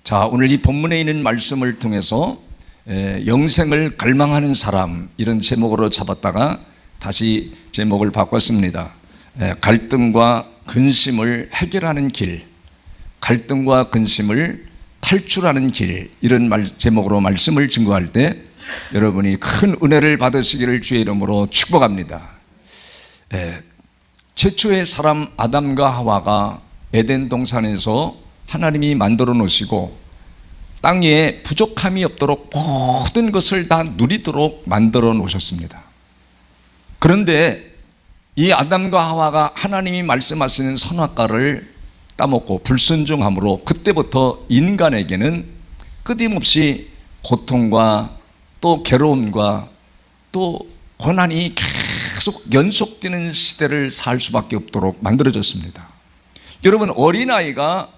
자, 오늘 이 본문에 있는 말씀을 통해서 영생을 갈망하는 사람, 이런 제목으로 잡았다가 다시 제목을 바꿨습니다. 갈등과 근심을 해결하는 길, 갈등과 근심을 탈출하는 길, 이런 제목으로 말씀을 증거할 때 여러분이 큰 은혜를 받으시기를 주의 이름으로 축복합니다. 최초의 사람 아담과 하와가 에덴 동산에서 하나님이 만들어 놓으시고 땅 위에 부족함이 없도록 모든 것을 다 누리도록 만들어 놓으셨습니다. 그런데 이 아담과 하와가 하나님이 말씀하시는 선악과를 따먹고 불순종함으로 그때부터 인간에게는 끊임없이 고통과 또 괴로움과 또 고난이 계속 연속되는 시대를 살 수밖에 없도록 만들어졌습니다. 여러분, 어린아이가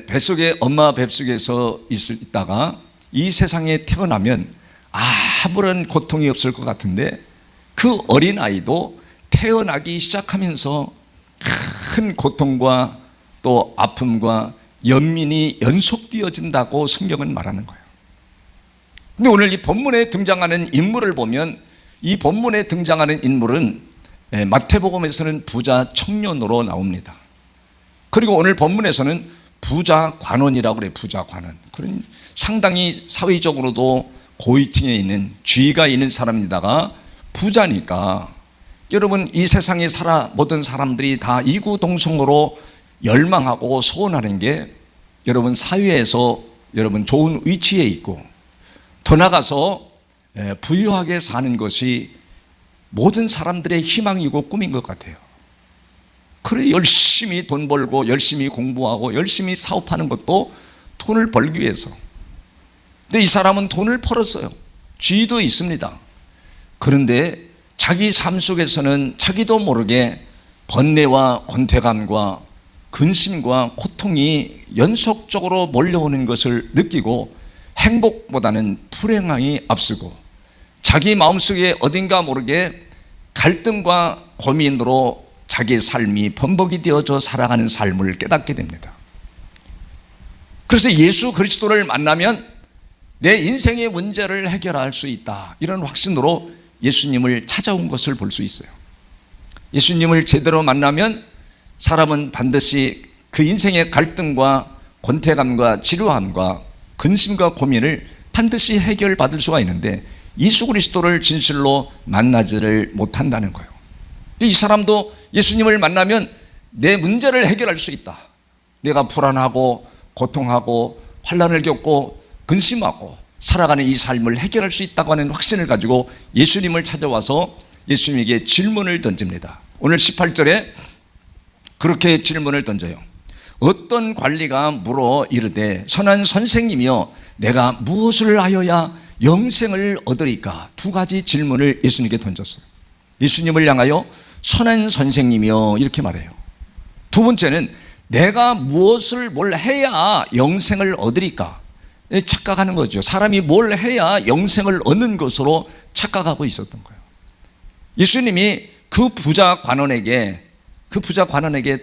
뱃속에 엄마 뱃속에서 있다가 이 세상에 태어나면 아무런 고통이 없을 것 같은데 그 어린아이도 태어나기 시작하면서 큰 고통과 또 아픔과 연민이 연속되어진다고 성경은 말하는 거예요. 근데 오늘 이 본문에 등장하는 인물을 보면 이 본문에 등장하는 인물은 마태복음에서는 부자 청년으로 나옵니다. 그리고 오늘 본문에서는 부자 관원이라고 그래요. 부자 관원. 그런 상당히 사회적으로도 고위층에 있는 지위가 있는 사람이다가 부자니까 여러분, 이 세상에 모든 사람들이 다 이구동성으로 열망하고 소원하는 게 여러분 사회에서 여러분 좋은 위치에 있고 더 나아가서 부유하게 사는 것이 모든 사람들의 희망이고 꿈인 것 같아요. 그래, 열심히 돈 벌고 열심히 공부하고 열심히 사업하는 것도 돈을 벌기 위해서. 근데 이 사람은 돈을 벌었어요. 지위도 있습니다. 그런데 자기 삶 속에서는 자기도 모르게 번뇌와 권태감과 근심과 고통이 연속적으로 몰려오는 것을 느끼고 행복보다는 불행함이 앞서고 자기 마음속에 어딘가 모르게 갈등과 고민으로 자기의 삶이 범벅이 되어져 살아가는 삶을 깨닫게 됩니다. 그래서 예수 그리스도를 만나면 내 인생의 문제를 해결할 수 있다, 이런 확신으로 예수님을 찾아온 것을 볼 수 있어요. 예수님을 제대로 만나면 사람은 반드시 그 인생의 갈등과 권태감과 지루함과 근심과 고민을 반드시 해결받을 수가 있는데 예수 그리스도를 진실로 만나지를 못한다는 거예요. 이 사람도 예수님을 만나면 내 문제를 해결할 수 있다. 내가 불안하고 고통하고 환난을 겪고 근심하고 살아가는 이 삶을 해결할 수 있다고 하는 확신을 가지고 예수님을 찾아와서 예수님에게 질문을 던집니다. 오늘 18절에 그렇게 질문을 던져요. 어떤 관리가 물어 이르되 선한 선생님이여 내가 무엇을 하여야 영생을 얻으리까? 두 가지 질문을 예수님께 던졌어요. 예수님을 향하여 선한 선생님이여 이렇게 말해요. 두 번째는 내가 뭘 해야 영생을 얻으리까? 착각하는 거죠. 사람이 뭘 해야 영생을 얻는 것으로 착각하고 있었던 거예요. 예수님이 그 부자 관원에게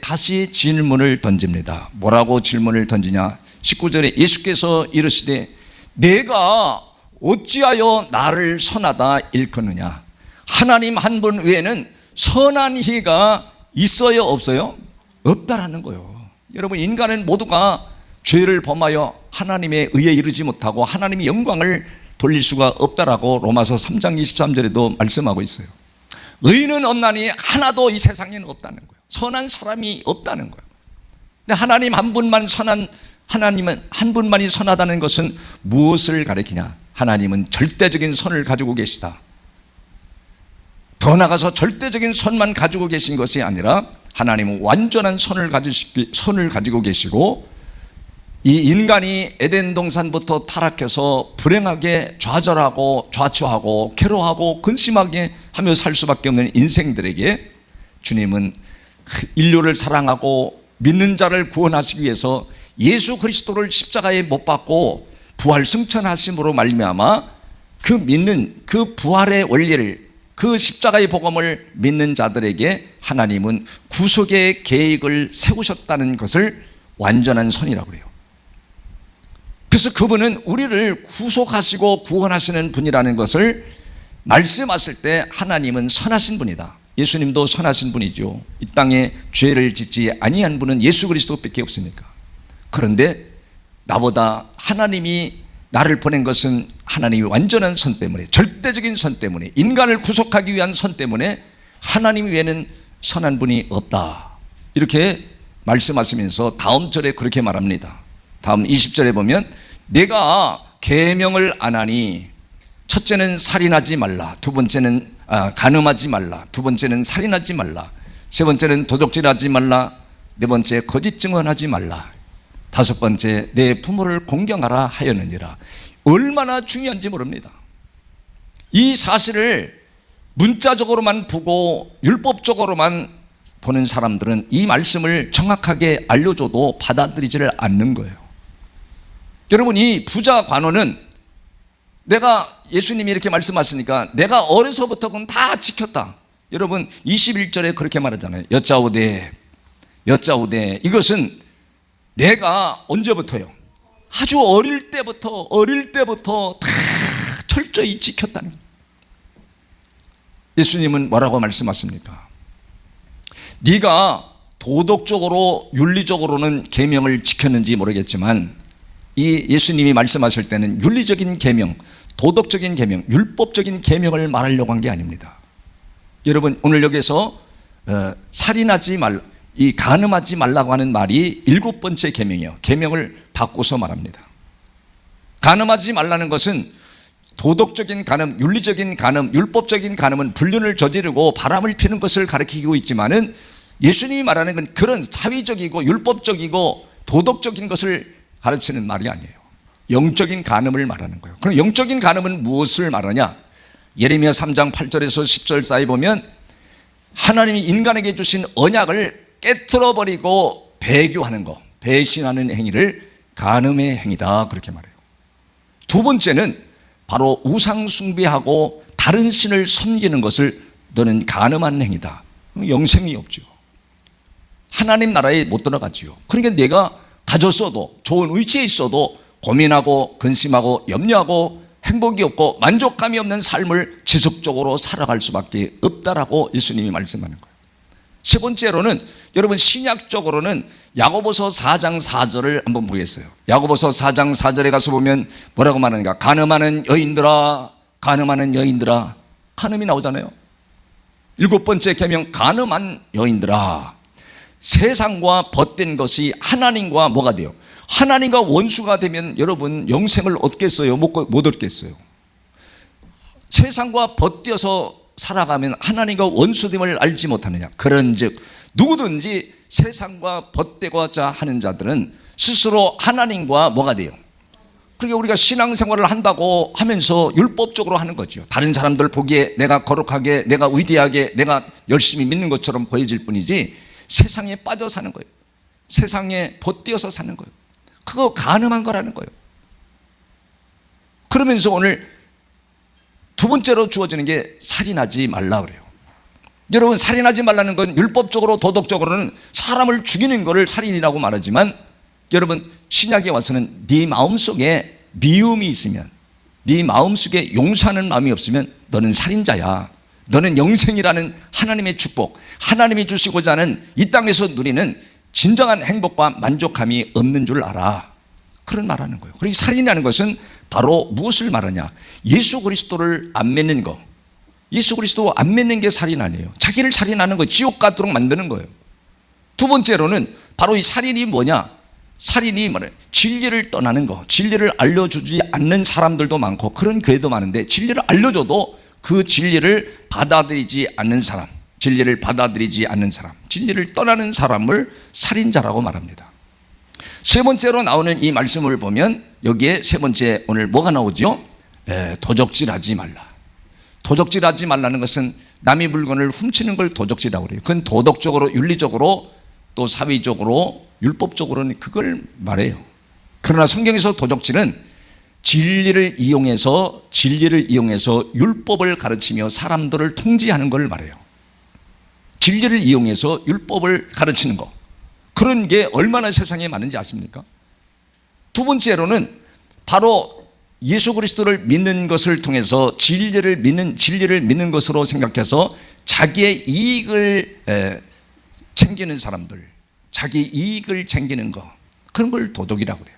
다시 질문을 던집니다. 뭐라고 질문을 던지냐? 19절에 예수께서 이르시되 내가 어찌하여 나를 선하다 일컫느냐? 하나님 한 분 외에는 선한 이가 있어요 없어요? 없다라는 거예요. 여러분, 인간은 모두가 죄를 범하여 하나님의 의에 이르지 못하고 하나님의 영광을 돌릴 수가 없다라고 로마서 3장 23절에도 말씀하고 있어요. 의는 없나니 하나도 이 세상에는 없다는 거예요. 선한 사람이 없다는 거예요. 근데 하나님 한 분만이 선하다는 것은 무엇을 가리키냐? 하나님은 절대적인 선을 가지고 계시다. 더 나아가서 절대적인 선만 가지고 계신 것이 아니라 하나님은 완전한 선을 가지고 계시고 이 인간이 에덴 동산부터 타락해서 불행하게 좌절하고 좌초하고 괴로워하고 근심하게 하며 살 수밖에 없는 인생들에게 주님은 인류를 사랑하고 믿는 자를 구원하시기 위해서 예수 그리스도를 십자가에 못 박고 부활 승천하심으로 말미암아 그 부활의 원리를, 그 십자가의 복음을 믿는 자들에게 하나님은 구속의 계획을 세우셨다는 것을 완전한 선이라고 해요. 그래서 그분은 우리를 구속하시고 구원하시는 분이라는 것을 말씀하실 때 하나님은 선하신 분이다. 예수님도 선하신 분이죠. 이 땅에 죄를 짓지 아니한 분은 예수 그리스도밖에 없으니까. 그런데 나보다 하나님이 나를 보낸 것은 하나님이 완전한 선 때문에, 절대적인 선 때문에, 인간을 구속하기 위한 선 때문에 하나님 외에는 선한 분이 없다. 이렇게 말씀하시면서 다음 절에 그렇게 말합니다. 다음 20절에 보면 내가 계명을 안 하니 첫째는 살인하지 말라, 두 번째는 간음하지 말라, 두 번째는 살인하지 말라, 세 번째는 도적질하지 말라, 네 번째 거짓 증언하지 말라, 다섯 번째 내 부모를 공경하라 하였느니라. 얼마나 중요한지 모릅니다. 이 사실을 문자적으로만 보고 율법적으로만 보는 사람들은 이 말씀을 정확하게 알려줘도 받아들이지를 않는 거예요. 여러분, 이 부자 관원은 내가, 예수님이 이렇게 말씀하시니까 내가 어려서부터 그건 다 지켰다. 여러분 21절에 그렇게 말하잖아요. 여짜오되 이것은 내가 언제부터요? 아주 어릴 때부터 다 철저히 지켰다는 거예요. 예수님은 뭐라고 말씀하십니까? 네가 도덕적으로 윤리적으로는 계명을 지켰는지 모르겠지만 이 예수님이 말씀하실 때는 윤리적인 계명, 도덕적인 계명, 율법적인 계명을 말하려고 한 게 아닙니다. 여러분, 오늘 여기서 살인하지 말라, 이 간음하지 말라고 하는 말이 7번째 계명이요. 계명을 바꿔서 말합니다. 간음하지 말라는 것은 도덕적인 간음, 윤리적인 간음, 율법적인 간음은 불륜을 저지르고 바람을 피는 것을 가리키고 있지만은 예수님이 말하는 건 그런 사회적이고 율법적이고 도덕적인 것을 가르치는 말이 아니에요. 영적인 간음을 말하는 거예요. 그럼 영적인 간음은 무엇을 말하냐? 예레미야 3장 8절에서 10절 사이 보면 하나님이 인간에게 주신 언약을 깨트려버리고 배교하는 거, 배신하는 행위를 간음의 행위다, 그렇게 말해요. 두 번째는 바로 우상 숭배하고 다른 신을 섬기는 것을 너는 간음한 행위다. 영생이 없죠. 하나님 나라에 못 들어가지요. 그러니까 내가 가졌어도, 좋은 위치에 있어도 고민하고 근심하고 염려하고 행복이 없고 만족감이 없는 삶을 지속적으로 살아갈 수밖에 없다라고 예수님이 말씀하는 거예요. 세 번째로는 여러분 신약적으로는 야고보서 4장 4절을 한번 보겠어요. 야고보서 4장 4절에 가서 보면 뭐라고 말하는가? 간음하는 여인들아, 간음하는 여인들아. 간음이 나오잖아요. 7번째 계명, 간음한 여인들아. 세상과 벗된 것이 하나님과 뭐가 돼요? 하나님과 원수가 되면 여러분 영생을 얻겠어요? 못 얻겠어요? 세상과 벗되어서 살아가면 하나님과 원수됨을 알지 못하느냐? 그런즉 누구든지 세상과 벗되고자 하는 자들은 스스로 하나님과 뭐가 돼요? 그러니까 우리가 신앙생활을 한다고 하면서 율법적으로 하는 거죠. 다른 사람들 보기에 내가 거룩하게, 내가 위대하게, 내가 열심히 믿는 것처럼 보여질 뿐이지 세상에 빠져 사는 거예요. 세상에 벗되어서 사는 거예요. 그거 간음한 거라는 거예요. 그러면서 오늘 두 번째로 주어지는 게 살인하지 말라 그래요. 여러분, 살인하지 말라는 건 율법적으로 도덕적으로는 사람을 죽이는 것을 살인이라고 말하지만 여러분 신약에 와서는 네 마음속에 미움이 있으면, 네 마음속에 용서하는 마음이 없으면 너는 살인자야. 너는 영생이라는 하나님의 축복, 하나님이 주시고자 하는 이 땅에서 누리는 진정한 행복과 만족감이 없는 줄 알아. 그런 말하는 거예요. 그리고 살인이라는 것은 바로 무엇을 말하냐? 예수 그리스도를 안 믿는 거. 예수 그리스도 안 믿는 게 살인 아니에요. 자기를 살인하는 거, 지옥 가도록 만드는 거예요. 두 번째로는 바로 이 살인이 뭐냐? 살인이 뭐래? 진리를 떠나는 거. 진리를 알려주지 않는 사람들도 많고 그런 교회도 많은데 진리를 알려줘도 그 진리를 받아들이지 않는 사람, 진리를 받아들이지 않는 사람, 진리를 떠나는 사람을 살인자라고 말합니다. 세 번째로 나오는 이 말씀을 보면 여기에 세 번째 오늘 뭐가 나오죠? 도적질하지 말라. 도적질하지 말라는 것은 남의 물건을 훔치는 걸 도적질이라고 그래요. 그건 도덕적으로, 윤리적으로, 또 사회적으로, 율법적으로는 그걸 말해요. 그러나 성경에서 도적질은 진리를 이용해서 율법을 가르치며 사람들을 통제하는 걸 말해요. 진리를 이용해서 율법을 가르치는 거, 그런 게 얼마나 세상에 많은지 아십니까? 두 번째로는 바로 예수 그리스도를 믿는 것을 통해서 진리를 믿는 것으로 생각해서 자기의 이익을 챙기는 사람들, 자기 이익을 챙기는 거, 그런 걸 도덕이라고 그래요.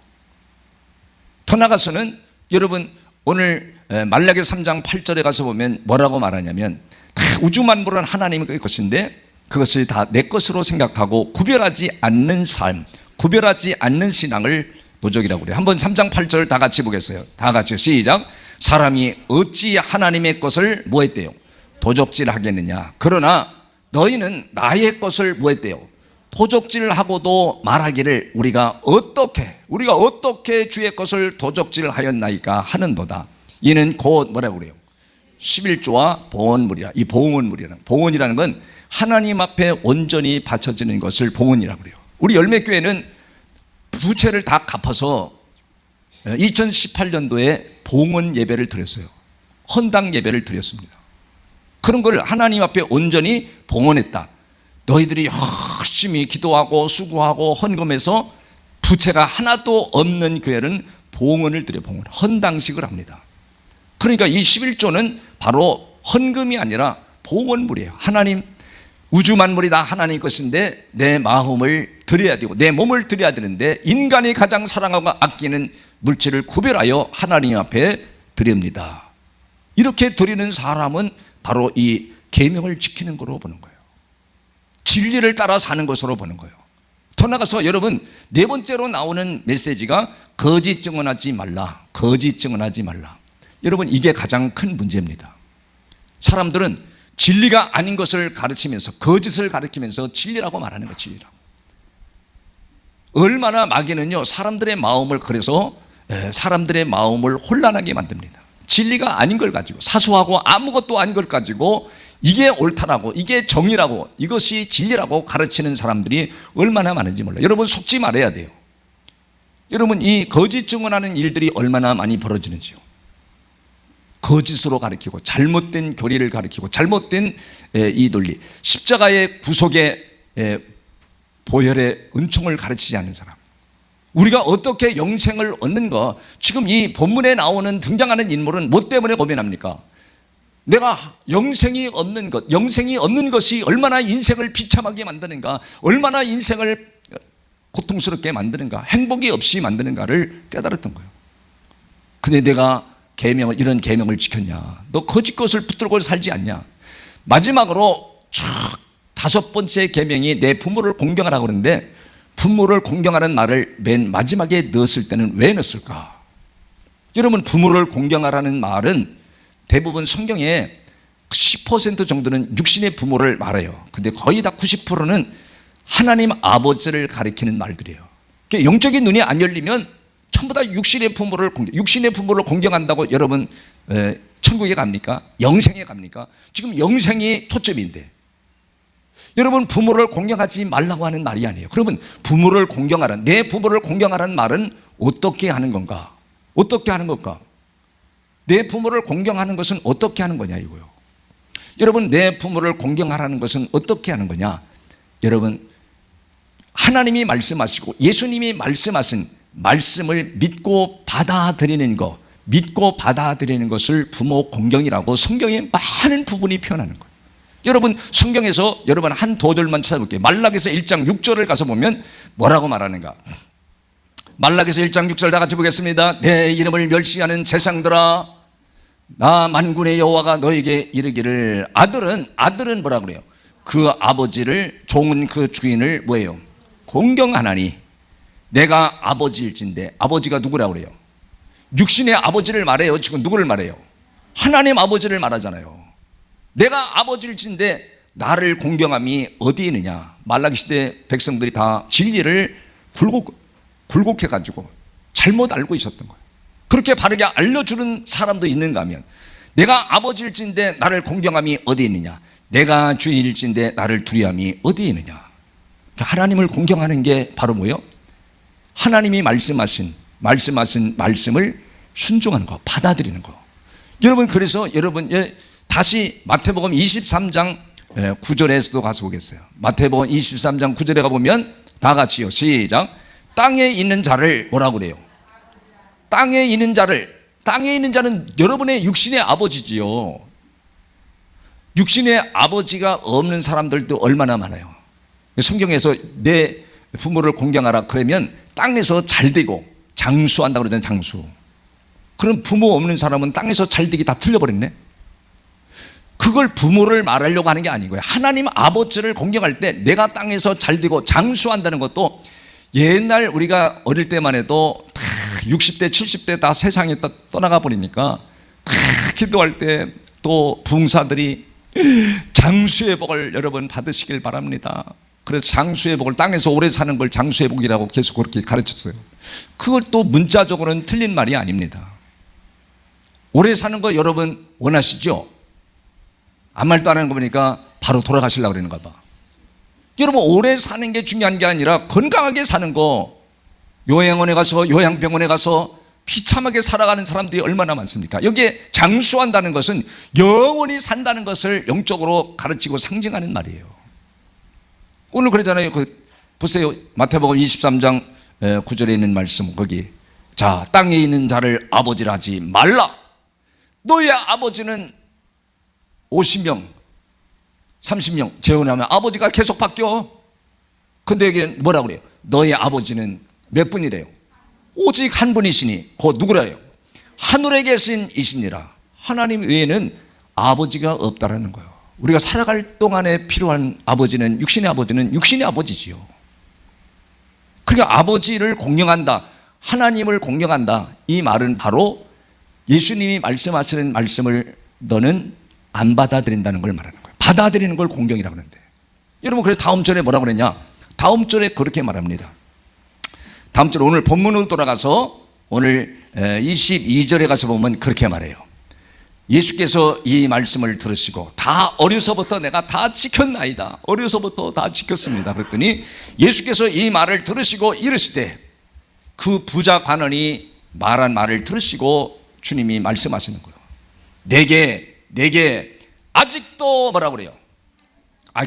더 나아가서는 여러분 오늘 말라기 3장 8절에 가서 보면 뭐라고 말하냐면 다 우주 만물은 하나님의 것인데 그것을 다 내 것으로 생각하고 구별하지 않는 삶, 구별하지 않는 신앙을 도적이라고 그래요. 한번 3장 8절 다 같이 보겠어요. 다 같이 시작. 사람이 어찌 하나님의 것을 뭐 했대요? 도적질 하겠느냐. 그러나 너희는 나의 것을 뭐 했대요? 도적질하고도 말하기를 우리가 어떻게 주의 것을 도적질하였나이까 하는도다. 이는 곧 뭐라고 그래요? 11조와 봉헌물이라. 이 봉헌이라는 건 하나님 앞에 온전히 바쳐지는 것을 봉헌이라고 그래요. 우리 열매교회는 부채를 다 갚아서 2018년도에 봉헌 예배를 드렸어요. 헌당 예배를 드렸습니다. 그런 걸 하나님 앞에 온전히 봉헌했다. 너희들이 열심히 기도하고 수고하고 헌금해서 부채가 하나도 없는 교회는 봉헌을 드려, 봉헌, 헌당식을 합니다. 그러니까 이 11조는 바로 헌금이 아니라 봉헌물이에요. 하나님, 우주 만물이 다 하나님 것인데 내 마음을 드려야 되고 내 몸을 드려야 되는데 인간이 가장 사랑하고 아끼는 물질을 구별하여 하나님 앞에 드립니다. 이렇게 드리는 사람은 바로 이 계명을 지키는 거로 보는 거예요. 진리를 따라 사는 것으로 보는 거예요. 더 나가서 여러분 네 번째로 나오는 메시지가 거짓 증언하지 말라. 거짓 증언하지 말라. 여러분 이게 가장 큰 문제입니다. 사람들은 진리가 아닌 것을 가르치면서 거짓을 가르치면서 진리라고 말하는 거예요. 진리라고. 얼마나 마귀는요 사람들의 마음을 그래서 사람들의 마음을 혼란하게 만듭니다. 진리가 아닌 걸 가지고 사소하고 아무것도 아닌 걸 가지고 이게 옳다라고 이게 정의라고 이것이 진리라고 가르치는 사람들이 얼마나 많은지 몰라요. 여러분 속지 말아야 돼요. 여러분 이 거짓 증언하는 일들이 얼마나 많이 벌어지는지요. 거짓으로 가르치고 잘못된 교리를 가르치고 잘못된 이 논리, 십자가의 구속의 보혈의 은총을 가르치지 않는 사람, 우리가 어떻게 영생을 얻는가. 지금 이 본문에 나오는 등장하는 인물은 뭐 때문에 고민합니까? 내가 영생이 없는 것, 영생이 없는 것이 얼마나 인생을 비참하게 만드는가, 얼마나 인생을 고통스럽게 만드는가, 행복이 없이 만드는가를 깨달았던 거예요. 근데 내가 이런 계명을 지켰냐? 너 거짓 것을 붙들고 살지 않냐? 마지막으로 다섯 번째 계명이 내 부모를 공경하라고 그러는데 부모를 공경하는 말을 맨 마지막에 넣었을 때는 왜 넣었을까? 여러분 부모를 공경하라는 말은 대부분 성경에 10% 정도는 육신의 부모를 말해요. 근데 거의 다 90%는 하나님 아버지를 가리키는 말들이에요. 영적인 눈이 안 열리면 전부 다 육신의 부모를 공경한다고 여러분 천국에 갑니까? 영생에 갑니까? 지금 영생이 초점인데 여러분 부모를 공경하지 말라고 하는 말이 아니에요. 그러면 부모를 공경하라는, 내 부모를 공경하라는 말은 어떻게 하는 건가? 어떻게 하는 건가? 내 부모를 공경하는 것은 어떻게 하는 거냐 이거요. 여러분 내 부모를 공경하라는 것은 어떻게 하는 거냐? 여러분 하나님이 말씀하시고 예수님이 말씀하신 말씀을 믿고 받아들이는 것, 믿고 받아들이는 것을 부모 공경이라고 성경의 많은 부분이 표현하는 거예요. 여러분 성경에서 여러분 한 도절만 찾아볼게요. 말라기서 1장 6절을 가서 보면 뭐라고 말하는가? 말라기서 1장 6절 다 같이 보겠습니다. 내 이름을 멸시하는 재상들아, 나 만군의 여호와가 너에게 이르기를 아들은 뭐라고 그래요? 그 아버지를, 종은 그 주인을 뭐예요? 공경하나니 내가 아버지일진데, 아버지가 누구라고 그래요? 육신의 아버지를 말해요. 지금 누구를 말해요? 하나님 아버지를 말하잖아요. 내가 아버지일진데 나를 공경함이 어디 있느냐? 말라기 시대 백성들이 다 진리를 굴곡해가지고 잘못 알고 있었던 거예요. 그렇게 바르게 알려주는 사람도 있는가 하면 내가 아버지일진데 나를 공경함이 어디 있느냐? 내가 주인일진데 나를 두려움이 어디 있느냐? 하나님을 공경하는 게 바로 뭐예요? 하나님이 말씀하신 말씀을 순종하는 거, 받아들이는 거. 여러분 그래서 여러분 다시 마태복음 23장 9절에서도 가서 보겠어요. 마태복음 23장 9절에 가보면 다 같이요 시작. 땅에 있는 자를 뭐라고 그래요? 땅에 있는 자는 여러분의 육신의 아버지지요. 육신의 아버지가 없는 사람들도 얼마나 많아요. 성경에서 내 부모를 공경하라 그러면 땅에서 잘되고 장수한다고 그러잖아요. 장수. 그럼 부모 없는 사람은 땅에서 잘되기 다 틀려버렸네. 그걸 부모를 말하려고 하는 게 아니고요. 하나님 아버지를 공경할 때 내가 땅에서 잘되고 장수한다는 것도 옛날 우리가 어릴 때만 해도 다 60대 70대 다 세상에 떠나가 버리니까 다 기도할 때 또 부흥사들이 장수의 복을 여러분 받으시길 바랍니다. 그래서 장수의 복을, 땅에서 오래 사는 걸 장수의 복이라고 계속 그렇게 가르쳤어요. 그것도 문자적으로는 틀린 말이 아닙니다. 오래 사는 거 여러분 원하시죠? 아무 말도 안 하는 거 보니까 바로 돌아가시려고 그러는가 봐. 여러분 오래 사는 게 중요한 게 아니라 건강하게 사는 거, 요양원에 가서 요양병원에 가서 비참하게 살아가는 사람들이 얼마나 많습니까? 여기에 장수한다는 것은 영원히 산다는 것을 영적으로 가르치고 상징하는 말이에요. 오늘 그러잖아요. 보세요. 마태복음 23장 9절에 있는 말씀, 거기 자, 땅에 있는 자를 아버지라 하지 말라. 너의 아버지는 50명 30명 재혼하면 아버지가 계속 바뀌어. 근데 여기는 뭐라 그래요? 너의 아버지는 몇 분이래요? 오직 한 분이시니 곧 누구래요? 하늘에 계신 이시니라. 하나님 외에는 아버지가 없다라는 거예요. 우리가 살아갈 동안에 필요한 아버지는, 육신의 아버지지요. 그러니까 아버지를 공경한다, 하나님을 공경한다, 이 말은 바로 예수님이 말씀하시는 말씀을 너는 안 받아들인다는 걸 말하는 거예요. 받아들이는 걸 공경이라고 하는데, 여러분 그래서 다음 절에 뭐라고 그랬냐? 다음 절에 그렇게 말합니다. 다음 절, 오늘 본문으로 돌아가서 오늘 22절에 가서 보면 그렇게 말해요. 예수께서 이 말씀을 들으시고 다 어려서부터 내가 다 지켰나이다. 어려서부터 다 지켰습니다. 그랬더니 예수께서 이 말을 들으시고 이르시되, 그 부자 관원이 말한 말을 들으시고 주님이 말씀하시는 거예요. 내게 아직도 뭐라고 그래요?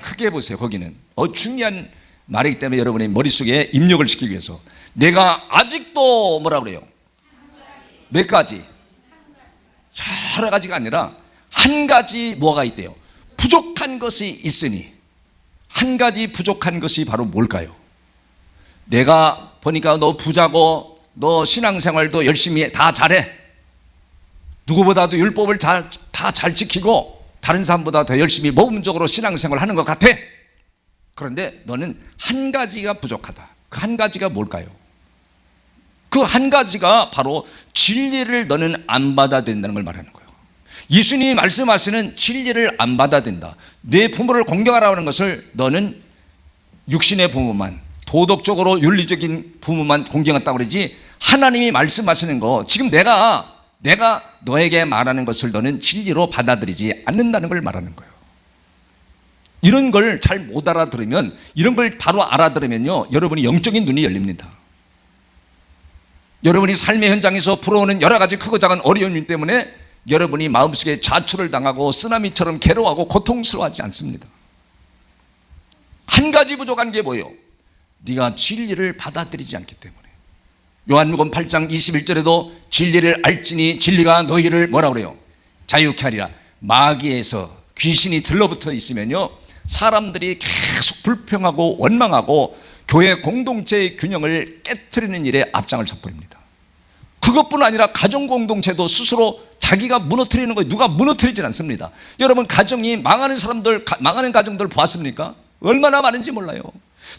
크게 보세요. 거기는 중요한 말이기 때문에 여러분의 머릿속에 입력을 시키기 위해서, 내가 아직도 뭐라고 그래요? 몇 가지? 여러 가지가 아니라 한 가지 뭐가 있대요? 부족한 것이 있으니. 한 가지 부족한 것이 바로 뭘까요? 내가 보니까 너 부자고 너 신앙생활도 열심히 해, 다 잘해, 누구보다도 율법을 다 잘 지키고 다른 사람보다 더 열심히 모범적으로 신앙생활을 하는 것 같아. 그런데 너는 한 가지가 부족하다. 그 한 가지가 뭘까요? 그 한 가지가 바로 진리를 너는 안 받아들인다는 걸 말하는 거예요. 예수님이 말씀하시는 진리를 안 받아들인다. 내 부모를 공경하라고 하는 것을 너는 육신의 부모만, 도덕적으로 윤리적인 부모만 공경했다고 그러지, 하나님이 말씀하시는 거, 지금 내가 너에게 말하는 것을 너는 진리로 받아들이지 않는다는 걸 말하는 거예요. 이런 걸 잘 못 알아들으면, 이런 걸 바로 알아들으면요, 여러분이 영적인 눈이 열립니다. 여러분이 삶의 현장에서 불어오는 여러 가지 크고 작은 어려움 때문에 여러분이 마음속에 좌초를 당하고 쓰나미처럼 괴로워하고 고통스러워하지 않습니다. 한 가지 부족한 게 뭐예요? 네가 진리를 받아들이지 않기 때문에. 요한복음 8장 21절에도 진리를 알지니 진리가 너희를 뭐라고 그래요? 자유케 하리라. 마귀에서 귀신이 들러붙어 있으면요, 사람들이 계속 불평하고 원망하고 교회 공동체의 균형을 깨트리는 일에 앞장을 서버립니다. 그것뿐 아니라 가정 공동체도 스스로 자기가 무너뜨리는 거예요. 누가 무너뜨리진 않습니다. 여러분, 가정이 망하는 사람들, 망하는 가정들 보았습니까? 얼마나 많은지 몰라요.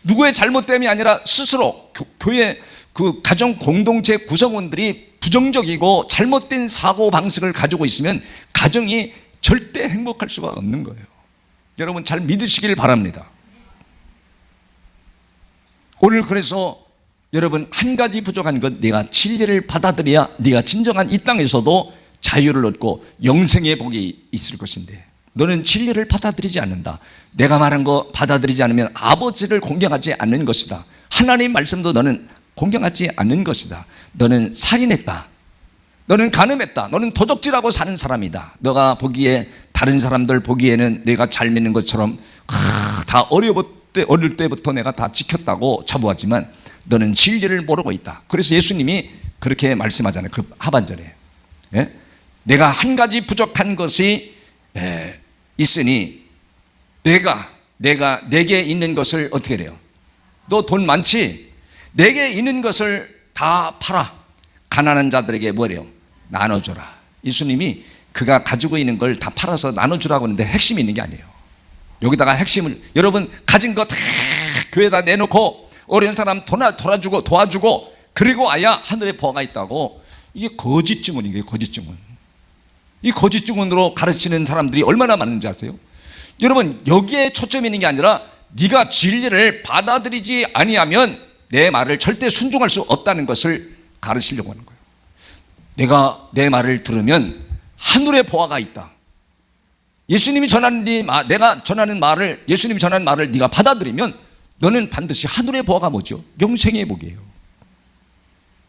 누구의 잘못됨이 아니라 스스로 교회 그 가정 공동체 구성원들이 부정적이고 잘못된 사고 방식을 가지고 있으면 가정이 절대 행복할 수가 없는 거예요. 여러분 잘 믿으시길 바랍니다. 오늘 그래서 여러분, 한 가지 부족한 것, 네가 진리를 받아들여야 네가 진정한 이 땅에서도 자유를 얻고 영생의 복이 있을 것인데, 너는 진리를 받아들이지 않는다. 내가 말한 거 받아들이지 않으면 아버지를 공경하지 않는 것이다. 하나님 말씀도 너는 공경하지 않는 것이다. 너는 살인했다, 너는 간음했다, 너는 도적질하고 사는 사람이다. 너가 보기에, 다른 사람들 보기에는 내가 잘 믿는 것처럼 다 어릴 때부터 내가 다 지켰다고 자부하지만 너는 진리를 모르고 있다. 그래서 예수님이 그렇게 말씀하잖아요. 그 하반절에. 예? 내가 한 가지 부족한 것이 있으니 내게 있는 것을 어떻게 해요? 너 돈 많지? 내게 있는 것을 다 팔아 가난한 자들에게 뭐래요? 나눠줘라. 예수님이 그가 가지고 있는 걸 다 팔아서 나눠주라고 하는데 핵심이 있는 게 아니에요. 여기다가 핵심을, 여러분 가진 거 다 교회에다 내놓고 어려운 사람 도와주고 그리고 아야 하늘에 보아가 있다고. 이게 거짓 증언이에요. 거짓 증언. 이 거짓 증언으로 가르치는 사람들이 얼마나 많은지 아세요? 여러분 여기에 초점이 있는 게 아니라 네가 진리를 받아들이지 아니하면 내 말을 절대 순종할 수 없다는 것을 가르치려고 하는 거예요. 내가 내 말을 들으면 하늘에 보아가 있다. 예수님이 전하는 내가 전하는 말을, 예수님이 전하는 말을 네가 받아들이면 너는 반드시 하늘의 보아가 뭐죠? 영생의 복이에요.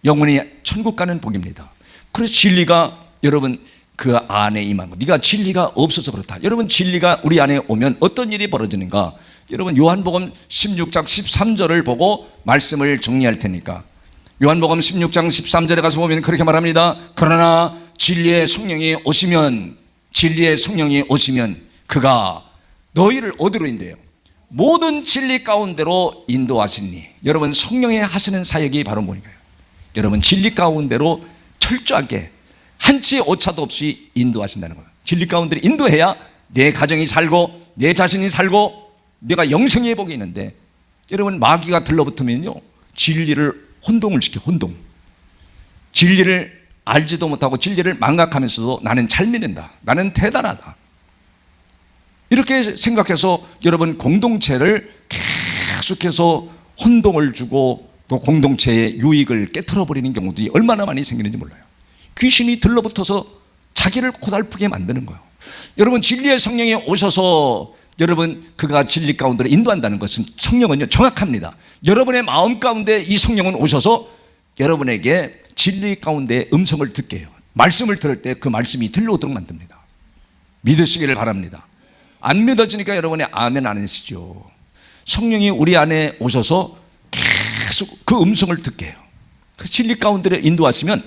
영원히 천국 가는 복입니다. 그래서 진리가 여러분 그 안에 임하고, 네가 진리가 없어서 그렇다. 여러분 진리가 우리 안에 오면 어떤 일이 벌어지는가? 여러분 요한복음 16장 13절을 보고 말씀을 정리할 테니까, 요한복음 16장 13절에 가서 보면 그렇게 말합니다. 그러나 진리의 성령이 오시면 그가 너희를 어디로 인도해요? 모든 진리 가운데로 인도하시니. 여러분 성령이 하시는 사역이 바로 뭐인가요? 여러분 진리 가운데로 철저하게 한치 오차도 없이 인도하신다는 거예요. 진리 가운데로 인도해야 내 가정이 살고 내 자신이 살고 내가 영생의 복이 있는데, 여러분 마귀가 들러붙으면요 진리를 혼동을 시켜. 혼동. 진리를 알지도 못하고 진리를 망각하면서도 나는 잘 믿는다, 나는 대단하다, 이렇게 생각해서 여러분 공동체를 계속해서 혼동을 주고 또 공동체의 유익을 깨트려 버리는 경우들이 얼마나 많이 생기는지 몰라요. 귀신이 들러붙어서 자기를 고달프게 만드는 거예요. 여러분 진리의 성령이 오셔서 여러분 그가 진리 가운데로 인도한다는 것은, 성령은요 정확합니다. 여러분의 마음 가운데 이 성령은 오셔서 여러분에게 진리 가운데 음성을 듣게 해요. 말씀을 들을 때 그 말씀이 들려오도록 만듭니다. 믿으시기를 바랍니다. 안 믿어지니까 여러분이 아멘 안 하시죠. 성령이 우리 안에 오셔서 계속 그 음성을 듣게 해요. 그 진리 가운데로 인도하시면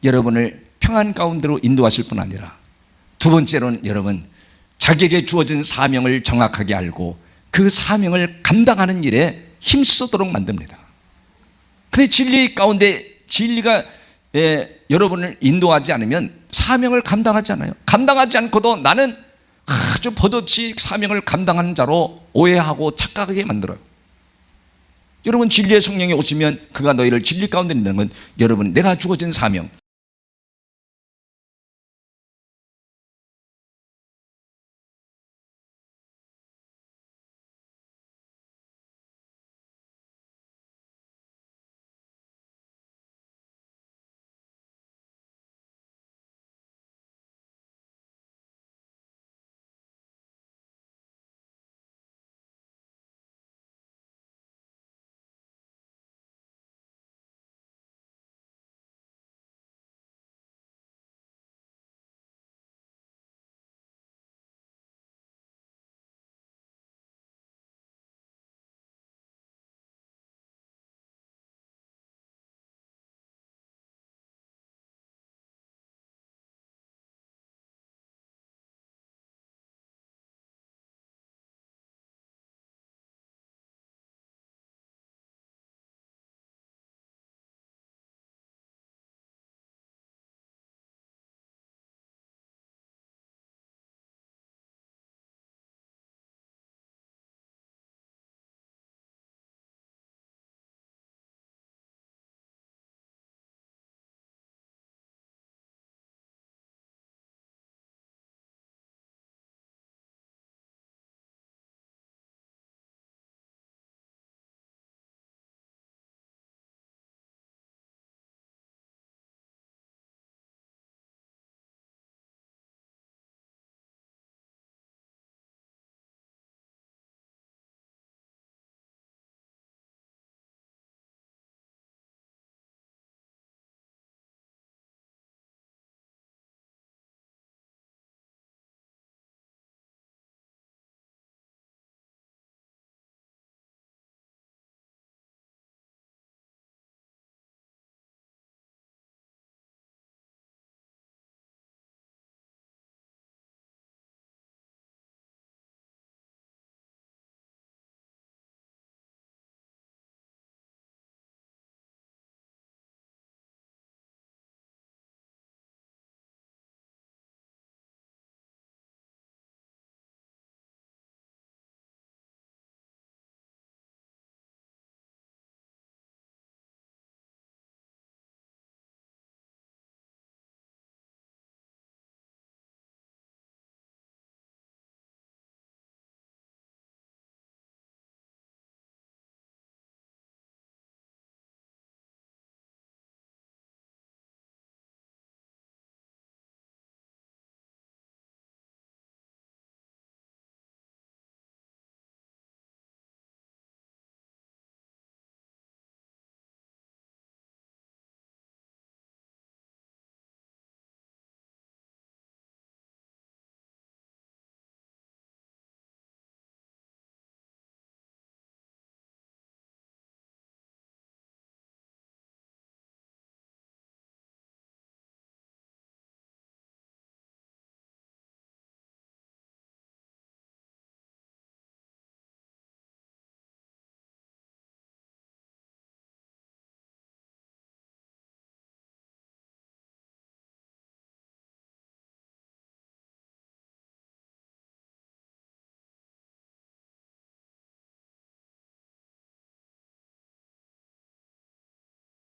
여러분을 평안 가운데로 인도하실 뿐 아니라, 두 번째로는 여러분 자기에게 주어진 사명을 정확하게 알고 그 사명을 감당하는 일에 힘쓰도록 만듭니다. 근데 진리 가운데 진리가 여러분을 인도하지 않으면 사명을 감당하지 않아요. 감당하지 않고도 나는 아주 버젓이 사명을 감당하는 자로 오해하고 착각하게 만들어요. 여러분 진리의 성령이 오시면 그가 너희를 진리 가운데 있는 건, 여러분 내가 주어진 사명,